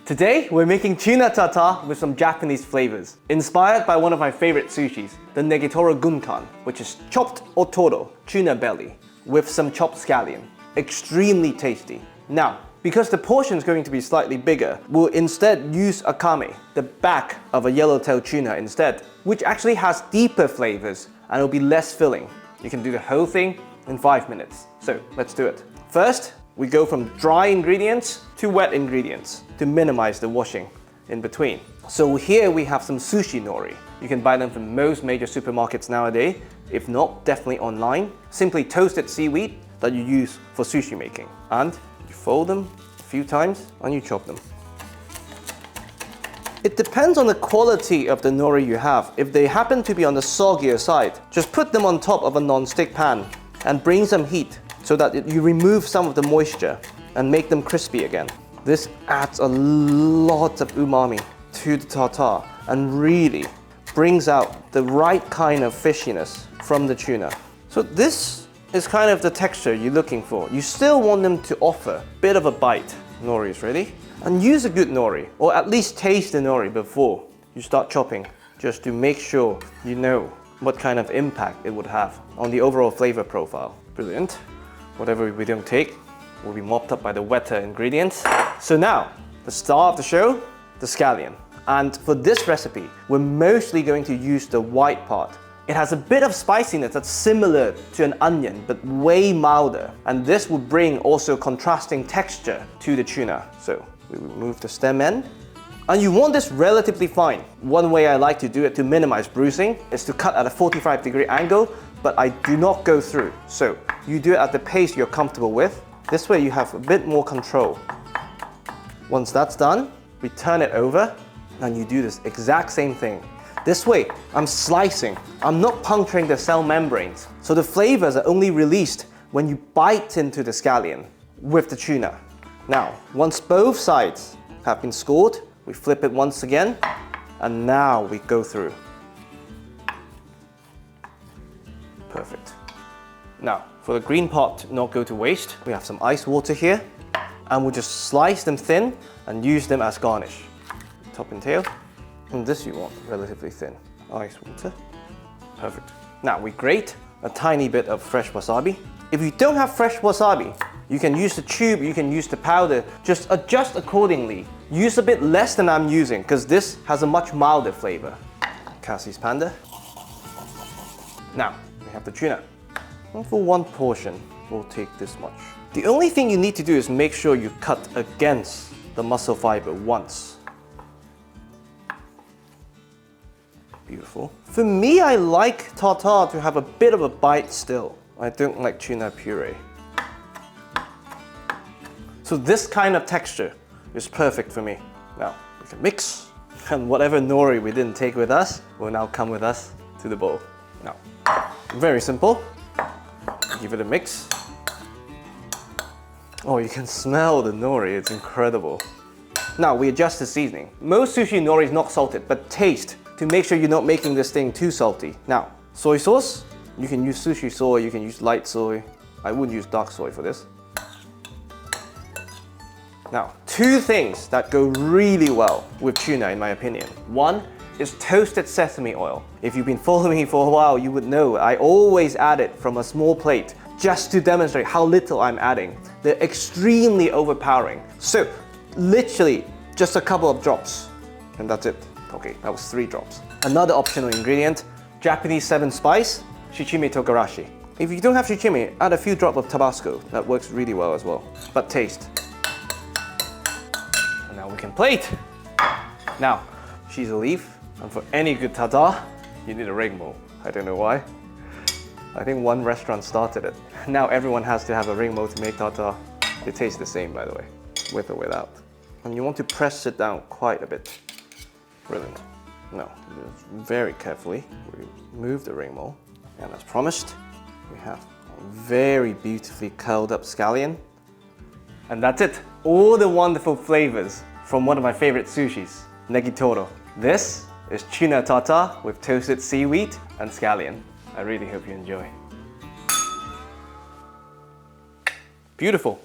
Today, we're making tuna tartare with some Japanese flavors, inspired by one of my favorite sushis, the Negitora Gunkan, which is chopped otoro, tuna belly, with some chopped scallion. Extremely tasty. Now, because the portion is going to be slightly bigger, we'll instead use akame, the back of a yellowtail tuna instead, which actually has deeper flavors and it'll be less filling. You can do the whole thing in 5 minutes. So let's do it. First, we go from dry ingredients to wet ingredients to minimize the washing in between. So here we have some sushi nori. You can buy them from most major supermarkets nowadays. If not, definitely online. Simply toasted seaweed that you use for sushi making. And you fold them a few times and you chop them. It depends on the quality of the nori you have. If they happen to be on the soggier side, just put them on top of a non-stick pan and bring some heat so that you remove some of the moisture and make them crispy again. This adds a lot of umami to the tartare and really brings out the right kind of fishiness from the tuna. So this is kind of the texture you're looking for. You still want them to offer a bit of a bite. Nori is ready. And use a good nori, or at least taste the nori before you start chopping, just to make sure you know what kind of impact it would have on the overall flavor profile. Brilliant. Whatever we don't take will be mopped up by the wetter ingredients. So now, the star of the show, the scallion. And for this recipe, we're mostly going to use the white part. It has a bit of spiciness that's similar to an onion, but way milder. And this will bring also contrasting texture to the tuna. So we remove the stem end. And you want this relatively fine. One way I like to do it to minimize bruising is to cut at a 45-degree angle, but I do not go through. So you do it at the pace you're comfortable with. This way you have a bit more control. Once that's done, we turn it over and you do this exact same thing. This way, I'm slicing. I'm not puncturing the cell membranes. So the flavors are only released when you bite into the scallion with the tuna. Now, once both sides have been scored, we flip it once again, and now we go through. Perfect. Now, for the green part to not go to waste, we have some ice water here, and we'll just slice them thin and use them as garnish. Top and tail. And this you want relatively thin. Ice water. Perfect. Now we grate a tiny bit of fresh wasabi. If you don't have fresh wasabi, you can use the tube, you can use the powder. Just adjust accordingly. Use a bit less than I'm using because this has a much milder flavor. Cassie's Panda. Now we have the tuna. And for one portion, we'll take this much. The only thing you need to do is make sure you cut against the muscle fiber once. Beautiful. For me, I like tartare to have a bit of a bite still. I don't like tuna puree. So this kind of texture is perfect for me. Now, we can mix, and whatever nori we didn't take with us will now come with us to the bowl. Now, very simple. Give it a mix. Oh, you can smell the nori, it's incredible. Now, we adjust the seasoning. Most sushi nori is not salted, but taste to make sure you're not making this thing too salty. Now, soy sauce, you can use sushi soy, you can use light soy. I wouldn't use dark soy for this. Now, two things that go really well with tuna in my opinion. One is toasted sesame oil. If you've been following me for a while, you would know I always add it from a small plate just to demonstrate how little I'm adding. They're extremely overpowering. So, literally just a couple of drops and that's it. Okay, that was 3 drops. Another optional ingredient, Japanese 7 spice, shichimi togarashi. If you don't have shichimi, add a few drops of Tabasco. That works really well as well. But taste. And now we can plate. Now, she's a leaf, and for any good tartare, you need a ring mold. I don't know why. I think one restaurant started it. Now everyone has to have a ring mold to make tartare. They taste the same, by the way, with or without. And you want to press it down quite a bit. Brilliant. Now, very carefully, remove the ring mold. And as promised, we have a very beautifully curled up scallion. And that's it. All the wonderful flavors from one of my favorite sushis, Negitoro. This is tuna tartare with toasted seaweed and scallion. I really hope you enjoy. Beautiful.